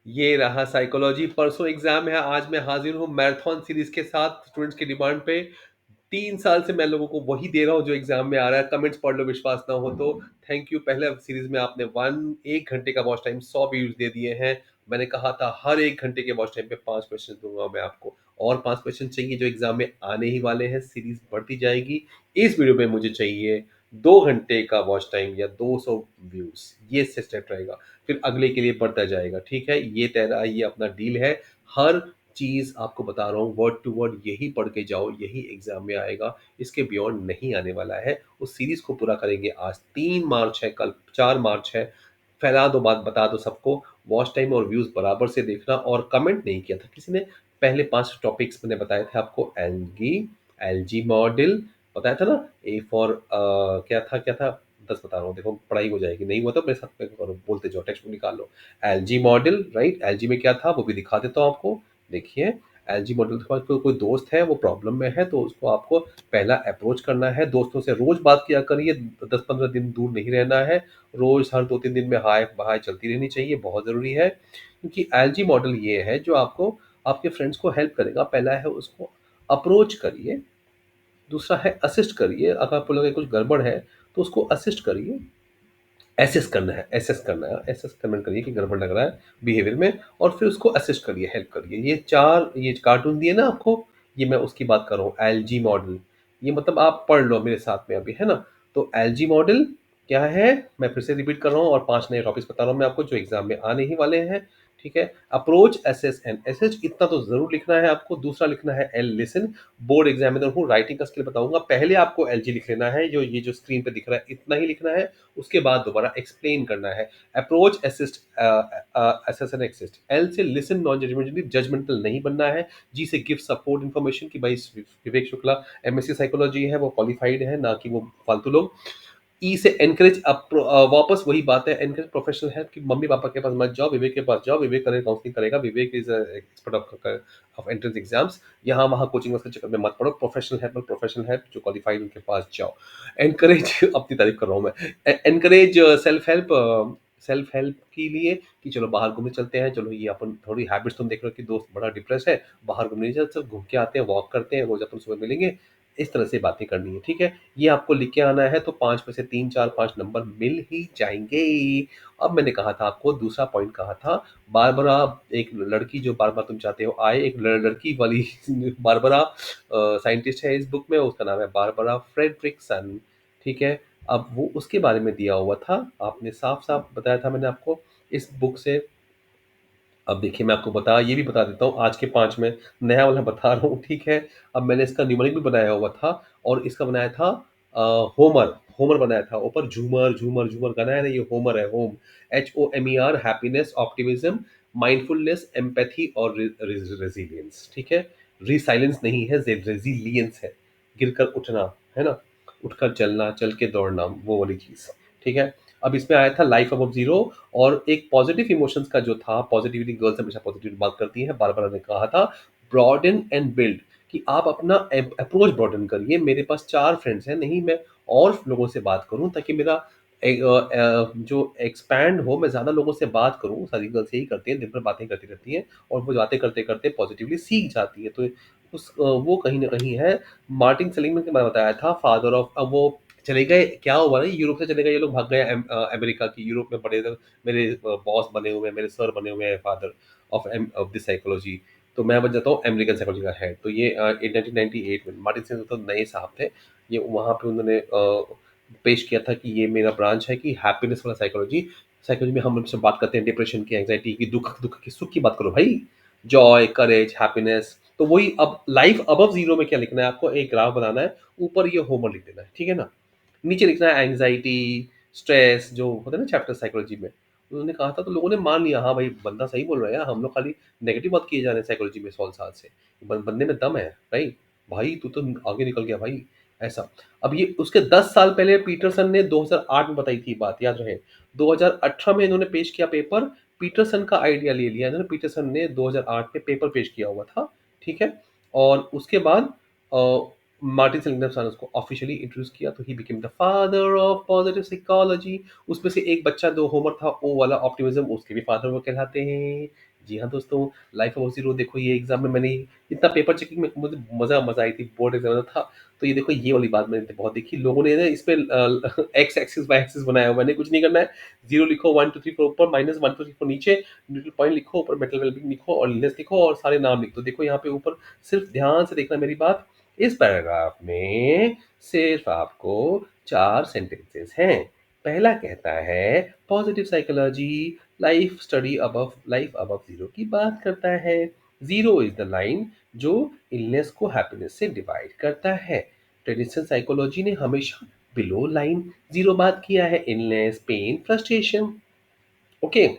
ये रहा साइकोलॉजी, परसों एग्जाम है, आज मैं हाजिर हूँ मैराथन सीरीज के साथ स्टूडेंट्स की डिमांड पे। 3 साल से मैं लोगों को वही दे रहा हूँ जो एग्जाम में आ रहा है। कमेंट्स पढ़ लो, विश्वास ना हो तो। Thank you. पहले सीरीज में आपने 1 घंटे का वॉच टाइम 100 व्यूज दे दिए हैं। मैंने कहा था हर 1 घंटे के वॉच टाइम पे 5 क्वेश्चन दूंगा मैं आपको, और 5 क्वेश्चन चाहिए जो एग्जाम में आने ही वाले हैं। सीरीज बढ़ती जाएगी। इस वीडियो में मुझे चाहिए 2 घंटे का वॉच टाइम या 200 व्यूज, ये स्टेप रहेगा। फिर अगले के लिए बढ़ता जाएगा, ठीक है। ये तेरा ये अपना डील है। हर चीज आपको बता रहा हूँ वर्ड टू वर्ड, यही पढ़ के जाओ, यही एग्जाम में आएगा। इसके बियॉन्ड नहीं आने वाला है। उस सीरीज को पूरा करेंगे। आज 3 मार्च है, कल 4 मार्च है। फैला दो बात, बता दो सबको। वॉच टाइम और व्यूज बराबर से देखना। और कमेंट नहीं किया था किसी ने। पहले 5 टॉपिक्स मैंने बताए थे आपको। एलगी, एलजी मॉडल बताया था ना। ए फॉर क्या था 10 बता रहा हूँ, देखो पढ़ाई हो जाएगी। नहीं हुआ तो मेरे साथ में करो, बोलते जाओ, टेक्स्ट बुक निकाल लो। LG model, right. एलजी में क्या था वो भी दिखा देता हूँ आपको। देखिए, एलजी मॉडल के पास कोई दोस्त है, वो प्रॉब्लम में है, तो उसको आपको पहला अप्रोच करना है। दोस्तों से रोज बात किया करिए, 10-15 दिन दूर नहीं रहना है। रोज हर 2-3 दिन में हाय बाय चलती रहनी चाहिए, बहुत जरूरी है। क्योंकि एलजी मॉडल ये है जो आपको आपके फ्रेंड्स को हेल्प करेगा। पहला है उसको अप्रोच करिए, दूसरा है असिस्ट करिए। अगर आपको लगे कुछ गड़बड़ है तो उसको असिस्ट करिए। एसेस करना है, एसेस कमेंट करिए कि गड़बड़ लग रहा है बिहेवियर में, और फिर उसको असिस्ट करिए, हेल्प करिए। ये कार्टून दिए ना आपको, ये मैं उसकी बात कर रहा हूँ, एलजी मॉडल। ये मतलब आप पढ़ लो मेरे साथ में अभी, है ना। तो एलजी मॉडल क्या है, मैं फिर से रिपीट कर रहा हूँ, और 5 नए टॉपिक्स बता रहा हूँ मैं आपको जो एग्जाम में आने ही वाले हैं। ठीक है। अप्रोच, एसेस एंड एसेज, इतना तो जरूर लिखना है आपको। दूसरा लिखना है एल लिसन। बोर्ड एग्जामिनर हूँ, राइटिंग का स्किल बताऊंगा। पहले आपको एलजी लिख लेना है, जो ये जो स्क्रीन पे दिख रहा है इतना ही लिखना है। उसके बाद दोबारा एक्सप्लेन करना है। Approach, assist, assess and exist. L से लिसन, नॉन जजमेंटली, जजमेंटल नहीं बनना है। जी से गिव सपोर्ट इन्फॉर्मेशन की भाई विवेक शुक्ला एमएससी साइकोलॉजी है, वो क्वालिफाइड है, ना कि वो फालतू लोग। ई से एनकरेज, वापस वही बात है, एनकरेज प्रोफेशनल हेल्प कि मम्मी पापा के पास मत जाओ, विवेक के पास जाओ, विवेक करे काउंसलिंग करेगा। Vivek is expert of entrance exams. यहाँ वहाँ कोचिंग के चक्कर में मत पड़ो। प्रोफेशनल हेल्प जो क्वालिफाइड उनके पास जाओ। एनकरेज अपनी तारीफ कर रहा हूँ मैं। एनकरेज सेल्फ हेल्प के लिए कि चलो बाहर घूमने चलते हैं। चलो ये अपन थोड़ी हैबिट्स तुम देख रहे हो कि दोस्त बड़ा डिप्रेस है, बाहर घूमने नहीं चलते, घूम के आते हैं, वॉक करते हैं, रोज अपन सुबह मिलेंगे। इस तरह से बातें करनी है, ठीक है। ये आपको लिख के आना है, तो 5 में से 3, 4, 5 नंबर मिल ही जाएंगे। अब मैंने कहा था आपको, दूसरा पॉइंट कहा था, बारबरा, एक लड़की जो बार बार तुम चाहते हो आए, एक लड़की वाली बारबरा साइंटिस्ट है इस बुक में, उसका नाम है बारबरा फ्रेडरिकसन। ठीक है। अब वो उसके बारे में दिया हुआ था, आपने साफ साफ बताया था मैंने आपको इस बुक से। अब देखिए, मैं आपको ये भी बता देता हूँ, आज के 5 में नया वाला बता रहा हूँ, ठीक है। अब मैंने इसका न्यूमेरिक भी बनाया हुआ था, और इसका बनाया था होमर। होमर बनाया था ऊपर, झूमर झूमर झूमर गाना है ना, ये होमर है, home. HOMER, happiness, optimism, mindfulness, empathy और रेजिलियंस, ठीक है। रिसाइलेंस नहीं है, रेजिलियंस है। गिरकर उठना, है ना, उठकर चलना, चल के दौड़ना, वो वाली चीज, ठीक है। अब इसमें आया था लाइफ अबव जीरो, और एक पॉजिटिव इमोशंस का जो था, पॉजिटिविटी, गर्ल्स हमेशा पॉजिटिव बात करती हैं। बार बार ने कहा था ब्रॉडन एंड बिल्ड, कि आप अपना अप्रोच ब्रॉडन करिए। मेरे पास 4 फ्रेंड्स हैं, नहीं मैं और लोगों से बात करूं, ताकि मेरा जो एक्सपैंड हो, मैं ज़्यादा लोगों से बात करूं। सारी गर्ल्स यही करती हैं, दिन भर बातें करती रहती हैं, और वो बातें करते करते पॉजिटिवली सीख जाती है। तो वो कहीं ना कहीं है। मार्टिन सेलिग्मैन के बारे में बताया था, फादर ऑफ, अब वो चले गए, क्या हुआ ना, यूरोप से चले गए ये लोग, भाग गए अमेरिका की। यूरोप में बड़े मेरे बॉस बने हुए हैं, मेरे सर बने हुए हैं, फादर ऑफ दिस साइकोलॉजी। तो मैं बन जाता हूँ अमेरिकन साइकोलॉजी का हेड। तो ये 1998 में मार्टिन से तो नए साहब थे। ये वहाँ पे उन्होंने पेश किया था कि ये मेरा ब्रांच है कि हैप्पीनेस वाला साइकोलॉजी। साइकोलॉजी में हम हमसे बात करते हैं डिप्रेशन की, एंग्जाइटी की, दुख दुख की, सुख की बात करो भाई। जॉय, करेज, हैप्पीनेस। तो वही, अब लाइफ अबव जीरो में क्या लिखना है आपको, एक ग्राफ बनाना है, ऊपर ये होमर लिख देना है, ठीक है ना। नीचे लिखना है एंग्जाइटी, स्ट्रेस, जो होता है ना चैप्टर साइकोलॉजी में। उन्होंने कहा था, तो लोगों ने मान लिया, हाँ भाई बंदा सही बोल रहा है यार, हम लोग खाली नेगेटिव बात किए जा रहे हैं साइकोलॉजी में 100 साल से। बंदे में दम है, राइट। भाई तू तो आगे निकल गया भाई, ऐसा। अब ये उसके 10 साल पहले पीटरसन ने 2008 में बताई थी बात, याद रहे। 2018 में इन्होंने पेश किया पेपर। पीटरसन का आइडिया ले लिया इन्होंने। पीटरसन ने 2008 में पेपर पेश किया हुआ था, ठीक है। और उसके बाद मार्टिन सेलिग्मैन ने उसको ऑफिशियली इंट्रोड्यूस किया, तो he became the father of positive psychology. उसमें से एक बच्चा जो होमर था, ओ वाला ऑप्टिमिज्म, उसके भी फादर वो कहलाते हैं। जी हाँ दोस्तों, लाइफ ऑफ जीरो देखो, ये एग्जाम में मैंने इतना पेपर चेकिंग में मुझे मजा मजा आई थी, बोर्ड एग्जाम था। तो ये देखो, ये वाली बात मैंने बहुत देखी, लोगों ने ना इस पे एक्स एक्सिस वाई एक्सिस बनाया हुआ है। मैंने कुछ नहीं करना है, जीरो लिखो, 1 2 3 4 ऊपर, माइनस 1 2 3 4 नीचे, न्यूट्रल पॉइंट लिखो, ऊपर मेटल वेलबिंग लिखो और इलनेस लिखो और सारे नाम लिख दो। देखो यहाँ पे ऊपर, सिर्फ ध्यान से देखना मेरी बात। इस पैराग्राफ में सिर्फ आपको 4 सेंटेंसेस हैं। पहला कहता है positive psychology life above zero की बात करता है। जीरो इज द लाइन जो इलनेस को हैप्पीनेस से डिवाइड करता है। ट्रेडिशनल साइकोलॉजी ने हमेशा बिलो लाइन जीरो बात किया है, इलनेस, पेन, फ्रस्ट्रेशन। ओके,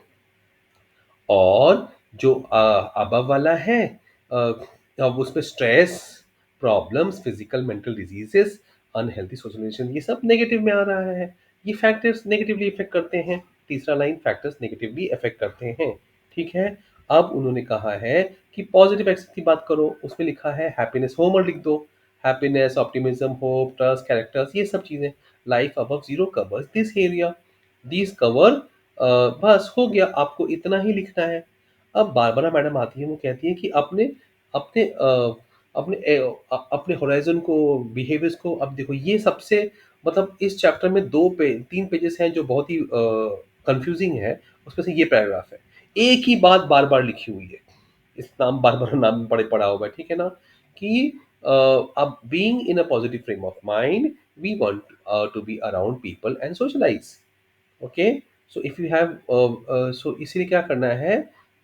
और जो अबव वाला है, अ, अब उसमें stress, problems, physical mental diseases, unhealthy social relation, ये सब नेगेटिव में आ रहा है। ये फैक्टर्स नेगेटिवली इफेक्ट करते हैं। तीसरा लाइन, फैक्टर्स नेगेटिवली इफेक्ट करते हैं। ठीक है, अब उन्होंने कहा है कि पॉजिटिव एक्सेस की बात करो, उसमें लिखा है हैप्पीनेस, होमर लिख दो। Happiness, optimism, hope, trust, characters, ये सब चीजें। Life above zero covers this area, this cover, बस हो गया, आपको इतना ही लिखना है। अब बारबरा मैडम आती है, वो कहती है कि अपने अपने अपने होराइजन को, बिहेवियर्स को, अब देखो ये सबसे, मतलब इस चैप्टर में 3 पेजेस हैं जो बहुत ही कंफ्यूजिंग है। उसमें से ये पैराग्राफ है, एक ही बात बार बार लिखी हुई है, इस नाम बार बार नाम पढ़े पड़ा हुआ है। ठीक है ना, कि अब being in a positive frame of mind, we want to be around people and socialise. Okay, so if you have, so इसीलिए क्या करना है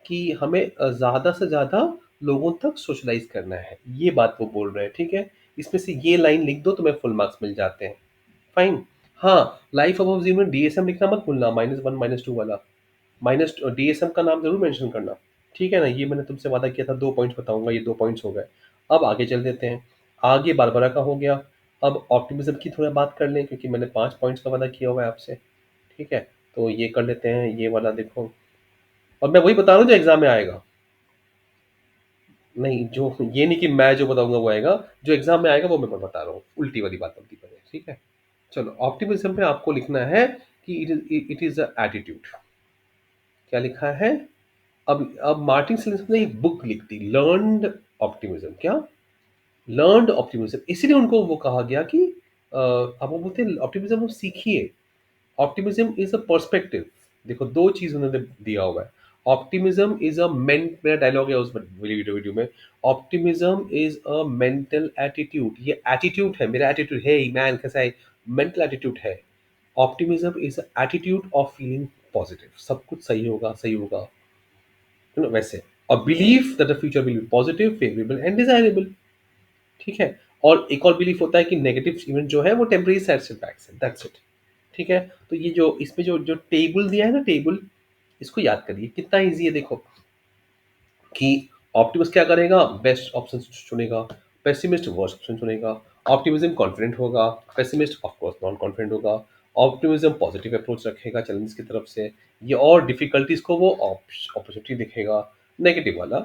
कि हमें ज़्यादा से ज़्यादा लोगों तक सोशलाइज करना है, ये बात वो बोल रहे हैं। ठीक है, इसमें से ये लाइन लिख दो, तुम्हें फुल मार्क्स मिल जाते हैं। फाइन। हाँ, लाइफ अबव जीरो में डीएसएम लिखना मत भूलना, -1 -2 वाला, माइनस डीएसएम का नाम जरूर मेंशन करना। ठीक है ना, ये मैंने तुमसे वादा किया था, 2 पॉइंट्स बताऊंगा, ये 2 पॉइंट्स हो गए। अब आगे चल देते हैं, आगे बारबरा का हो गया। अब ऑप्टिमिज्म की थोड़ा बात कर लें, क्योंकि मैंने 5 पॉइंट्स का वादा किया हुआ है आपसे। ठीक है, तो ये कर लेते हैं, ये वाला देखो। और मैं वही बता रहा हूँ जो एग्जाम में आएगा, नहीं जो ये नहीं कि मैं जो बताऊंगा वो आएगा, जो एग्जाम में आएगा वो मैं बता रहा हूँ, उल्टी वाली बात बनती पड़े। ठीक है, चलो, ऑप्टिमिज्म पे आपको लिखना है कि इट इज अ एटीट्यूड। क्या लिखा है? अब मार्टिन सेलिग्मैन ने एक बुक लिख दी, लर्नड ऑप्टिमिज्म। क्या? लर्नड ऑप्टिमिज्म, इसीलिए उनको वो कहा गया कि अब वो बोलते हैं ऑप्टिमिज्म को सीखिए। Optimism is a perspective. देखो, दो चीज उन्होंने दिया हुआ है। ऑप्टिमिज्म इज अ मेरा डायलॉग है उस वीडियो में, optimism is a mental attitude. ये एटीट्यूड है, मेरा एटीट्यूड है, मैन कैसा है, मेंटल एटीट्यूड है। Optimism is a attitude of feeling positive, सब कुछ सही होगा, सही होगा, है ना, वैसे। और believe that the future will be positive, favourable and desirable. ठीक है, और एक और बिलीफ होता है कि नेगेटिव इवेंट जो है वो टेम्परेरी सेटबैक्स है, दैट्स इट। ठीक है, तो ये जो इसमें जो जो टेबल दिया है ना, टेबल, इसको याद करिए, कितना इजी है देखो। कि ऑप्टिमिस्ट क्या करेगा, बेस्ट ऑप्शन चुनेगा, पेसिमिस्ट वर्स्ट ऑप्शन चुनेगा। ऑप्टिमिज्म कॉन्फिडेंट होगा, pessimist of course non confident होगा। ऑप्टिमिज्म पॉजिटिव अप्रोच रखेगा चैलेंज की तरफ से, ये और डिफिकल्टीज को वो अपॉर्चुनिटी दिखेगा। नेगेटिव वाला,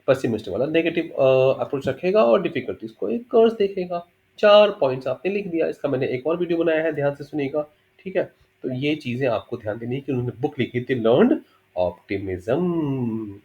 पेसिमिस्ट वाला नेगेटिव अप्रोच रखेगा और डिफिकल्टीज को एक कर्ज देखेगा। 4 पॉइंट्स आपने लिख दिया, इसका मैंने एक और वीडियो बनाया है, ध्यान से सुनिएगा। ठीक है, तो ये चीजें आपको ध्यान देनी है कि उन्होंने बुक लिखी थी, लर्न ऑप्टिमिज्म।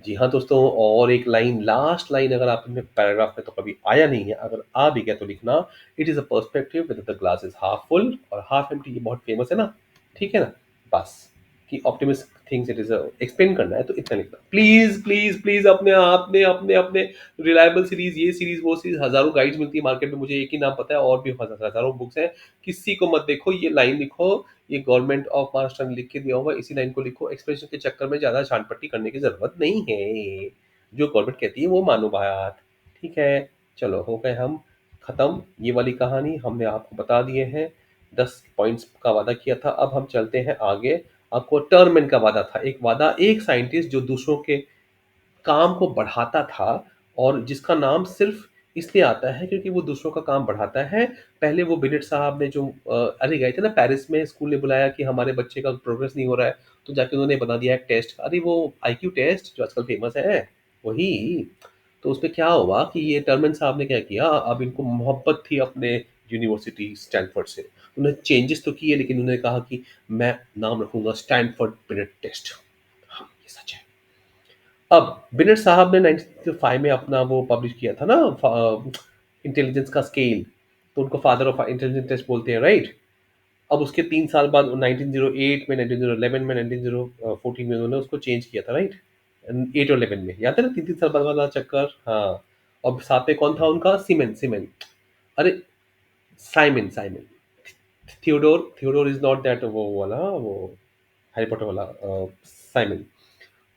जी हाँ दोस्तों, और एक लाइन, लास्ट लाइन, अगर आपने पैराग्राफ में तो कभी आया नहीं है, अगर आ भी गया तो लिखना, it is a perspective with the glass is half full और हाफ एम्प्टी, ये बहुत फेमस है ना। ठीक है ना, बस, कि optimist things it is explain करना है तो इतना लिखना, प्लीज प्लीज प्लीज। अपने आपने अपने अपने रिलायबल सीरीज, ये सीरीज वो सीरीज, हजारों गाइड्स मिलती है मार्केट में, मुझे एक ही नाम पता है, और भी हजारों बुक्स हैं, किसी को मत देखो, ये लाइन लिखो, ये गवर्नमेंट ऑफ महाराष्ट्र ने लिख के दिया होगा, इसी लाइन को लिखो। एक्सप्रेशन के चक्कर में ज्यादा छानपट्टी करने की जरूरत नहीं है, जो गवर्नमेंट कहती है वो मानो बात। ठीक है, चलो, हो गए हम खत्म, ये वाली कहानी हमने आपको बता दिए हैं, 10 पॉइंट्स का वादा किया था। अब हम चलते हैं आगे। आपको टर्ममैन का वादा था, एक वादा, एक साइंटिस्ट जो दूसरों के काम को बढ़ाता था, और जिसका नाम सिर्फ इसलिए आता है क्योंकि वो दूसरों का काम बढ़ाता है। पहले वो बिनेट साहब ने जो अरे गए थे ना पेरिस में, स्कूल ने बुलाया कि हमारे बच्चे का प्रोग्रेस नहीं हो रहा है, तो जाके उन्होंने बना दिया एक टेस्ट, अरे वो आईक्यू टेस्ट जो आजकल फेमस है, वही। तो उसमें क्या हुआ कि ये टर्मन साहब ने क्या किया, अब इनको मोहब्बत थी अपने यूनिवर्सिटी स्टैनफोर्ड से। उन्होंने चेंजेस तो किए, लेकिन उन्होंने कहा कि मैं नाम रखूंगा स्टैनफोर्ड बिनेट टेस्ट। हाँ, ये सच है। अब बिनेट साहब ने 1905 में अपना वो पब्लिश किया था ना, इंटेलिजेंस का स्केल। तो उनको फादर ऑफ इंटेलिजेंस टेस्ट बोलते हैं, राइट। अब उसके 3 साल बाद 1908 में, 1911 में, 1914 में उन्होंने उसको चेंज किया था, राइट। 8 और 11 में, याद है ना, 3 3 साल बाद वाला चक्कर। हाँ। और साथ में कौन था उनका, सीमेन सीमेन। अरे, Simon Simon. Theodore Theodore is not that, वो वाला, वो हैरी पॉटर वाला साइमन।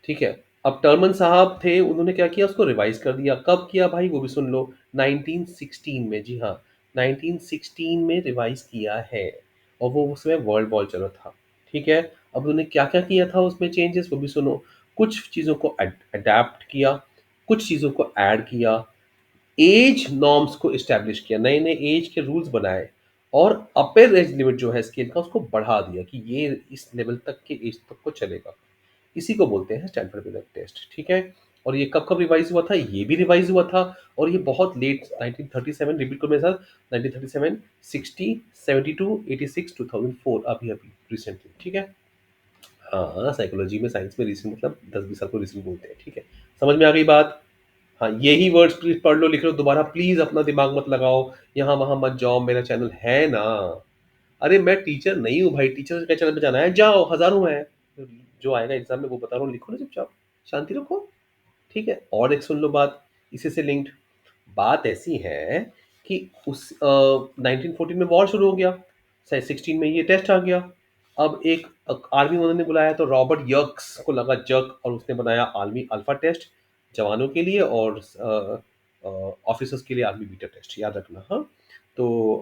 ठीक है। अब टर्मन साहब थे, उन्होंने क्या किया, उसको रिवाइज कर दिया। कब किया भाई, वो भी सुन लो। 1916 में, जी हाँ, 1916 में रिवाइज किया है। और वो उस समय वर्ल्ड वॉर चल रहा था। ठीक है। अब उन्होंने क्या क्या किया था उसमें चेंजेस, वो भी सुनो। कुछ चीज़ों को अडेप्ट किया, कुछ चीज़ों को ऐड किया, एज नॉर्म्स को इस्टेब्लिश किया, नए नए एज के रूल्स बनाए, और अपर एज लिमिट जो है स्केल का, उसको बढ़ा दिया कि ये इस लेवल तक के एज तक को चलेगा। इसी को बोलते हैं स्टैनफोर्ड बिनेट टेस्ट। ठीक है। और ये कब कब रिवाइज हुआ था, ये भी रिवाइज हुआ था। और ये बहुत लेट 1937, रिपीट करो मेरे साथ। 1937, 60, 72, 86, 2004, अभी अभी रिसेंटली। ठीक है। हाँ, साइकोलॉजी में, साइंस में रीसेंट मतलब 10 20 साल को रीसेंट बोलते हैं। ठीक है। समझ में आ गई बात। हाँ, यही वर्ड्स प्लीज पढ़ लो, लिख लो दोबारा, प्लीज अपना दिमाग मत लगाओ। यहाँ वहां मत जाओ, मेरा चैनल है ना। अरे मैं टीचर नहीं हूँ भाई, टीचर के चैनल पे जाना है, जाओ, हजारों हैं। जो आएगा एग्जाम में वो बता रहा हूँ, लिखो ना चुपचाप, शांति रखो। ठीक है। और एक सुन लो बात, इसी से लिंक्ड। बात ऐसी है कि उस 1914 में वॉर शुरू हो गया, 16 में ये टेस्ट आ गया। अब एक आर्मी उन्होंने बुलाया, तो रॉबर्ट यर्क्स को लगा जग, और उसने बनाया आर्मी अल्फा टेस्ट जवानों के लिए, और ऑफिसर्स के लिए आर्मी बीटा टेस्ट, याद रखना। हाँ। तो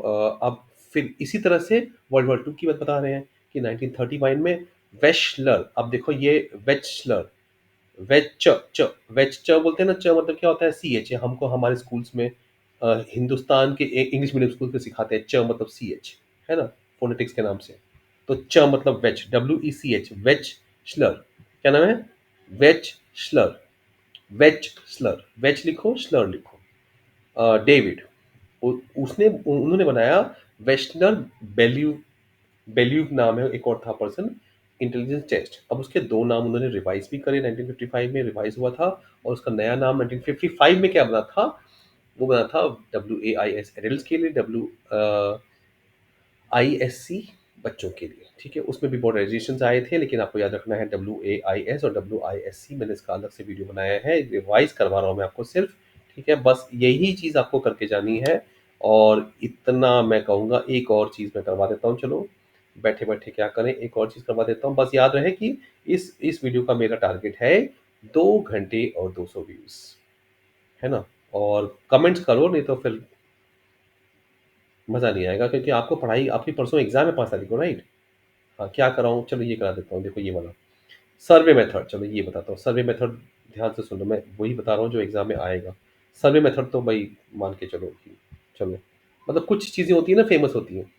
अब फिर इसी तरह से वर्ल्ड वॉर टू की बात बता रहे हैं कि 1939 में वेशलर, अब देखो ये वेचलर, वेज च च वेज च बोलते हैं ना, च मतलब क्या होता है, सी एच। हमको हमारे स्कूल्स में हिंदुस्तान के इंग्लिश मीडियम स्कूल में सिखाते हैं, च मतलब सी एच, है ना, फोनेटिक्स के नाम से। तो च मतलब वेज, WECH, वेज श्लर। क्या नाम है, वेज श्लर, वेज श्लर, वेज लिखो, श्लर लिखो। डेविड, उसने उन्होंने बनाया वेस्टनर बेल्यू, बेल्यूव नाम है एक और था पर्सन, इंटेलिजेंस टेस्ट। अब उसके दो नाम उन्होंने रिवाइज भी करे, 1955 में रिवाइज हुआ था। और उसका नया नाम 1955 में क्या बना था, वो बना था WAIS एडल्ट के लिए, WISC बच्चों के लिए। ठीक है। उसमें भी बहुत रेजिस्ट्रेशन आए थे, लेकिन आपको याद रखना है WAIS और WISC, मैंने इसका अलग से वीडियो बनाया है, रिवाइज करवा रहा हूँ मैं आपको सिर्फ। ठीक है। बस यही चीज़ आपको करके जानी है। और इतना मैं कहूँगा, एक और चीज़ मैं करवा देता हूँ, चलो बैठे बैठे क्या करें, एक और चीज़ करवा देता हूँ। बस याद रहे कि इस वीडियो का मेरा टारगेट है 2 घंटे और 200 व्यूज़, है ना। और कमेंट्स करो, नहीं तो फिर मज़ा नहीं आएगा, क्योंकि आपको पढ़ाई, आपकी परसों एग्जाम है 5 तारीख को, राइट। हाँ, क्या कराऊँ, चलो ये करा देता हूँ, देखो ये वाला सर्वे मेथड, चलो ये बताता हूँ सर्वे मेथड। ध्यान से सुनो, मैं वही बता रहा हूँ जो एग्जाम में आएगा। सर्वे मेथड तो भाई मान के चलो कि, चलो, मतलब कुछ चीज़ें होती है ना, फेमस होती हैं।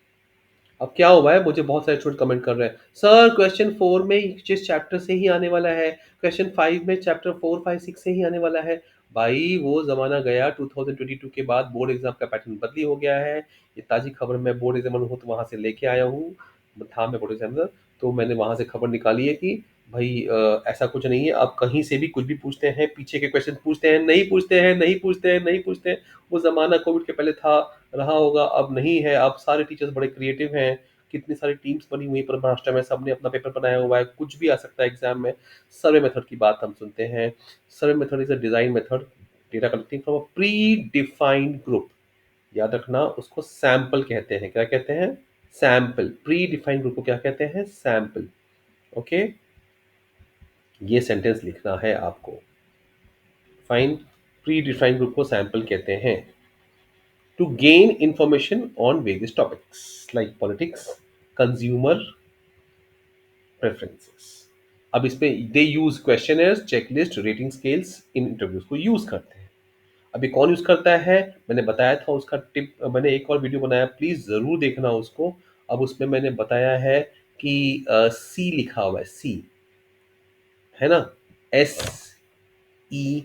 अब क्या हुआ है, मुझे बहुत सारे स्टूडेंट कमेंट कर रहे हैं, सर क्वेश्चन 4 में जिस चैप्टर से ही आने वाला है, क्वेश्चन 5 में चैप्टर 4 5 6 से ही आने वाला है। भाई वो ज़माना गया, 2022 के बाद बोर्ड एग्जाम का पैटर्न बदली हो गया है। ये ताज़ी खबर, मैं बोर्ड एग्जामिनर हूँ तो वहाँ से लेके आया हूँ, था मैं बोर्ड एग्जामिनर, तो मैंने वहाँ से खबर निकाली है कि भाई ऐसा कुछ नहीं है। अब कहीं से भी कुछ भी पूछते हैं, पीछे के क्वेश्चन पूछते हैं, नहीं पूछते हैं, नहीं पूछते हैं, नहीं पूछते हैं। वो ज़माना कोविड के पहले था, रहा होगा, अब नहीं है। अब सारे टीचर्स बड़े क्रिएटिव हैं, कितनी सारी टीम्स बनी हुई पर महाराष्ट्र में, सबने अपना पेपर बनाया हुआ है, कुछ भी आ सकता है एग्जाम में। सर्वे मेथड की बात हम सुनते हैं। Survey method is a design method, data collecting from a pre defined group. याद रखना, उसको सैंपल कहते हैं। क्या कहते हैं, सैंपल। प्री डिफाइंड ग्रुप को क्या कहते हैं, सैंपल। ओके। ये सेंटेंस लिखना है आपको, फाइन। प्री डिफाइंड ग्रुप को सैंपल कहते हैं। To gain information on various topics like politics, consumer preferences. अब इसमें they use questionnaires, checklist, rating scales, इन इंटरव्यूज को यूज करते हैं। अभी कौन यूज करता है, मैंने बताया था उसका टिप, मैंने एक और वीडियो बनाया, प्लीज जरूर देखना उसको। अब उसमें मैंने बताया है कि सी लिखा हुआ है, सी, है ना, SEI,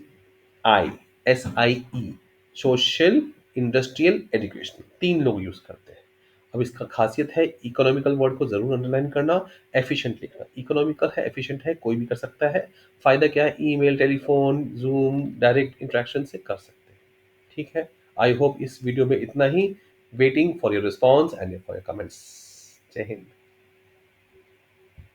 SIE, social industrial education, 3 लोग यूज़ करते हैं। अब इसका ख़ासियत है इकोनॉमिकल वर्ड को ज़रूर अंडरलाइन करना, एफिशिएंट लिखना। इकोनॉमिकल है, एफिशिएंट है, कोई भी कर सकता है। फ़ायदा क्या है? Email, telephone, zoom, direct interaction से कर सकते हैं। ठीक है? आई होप इस वीडियो में इतना ही। Waiting for your response and for your comments. जय हिंद।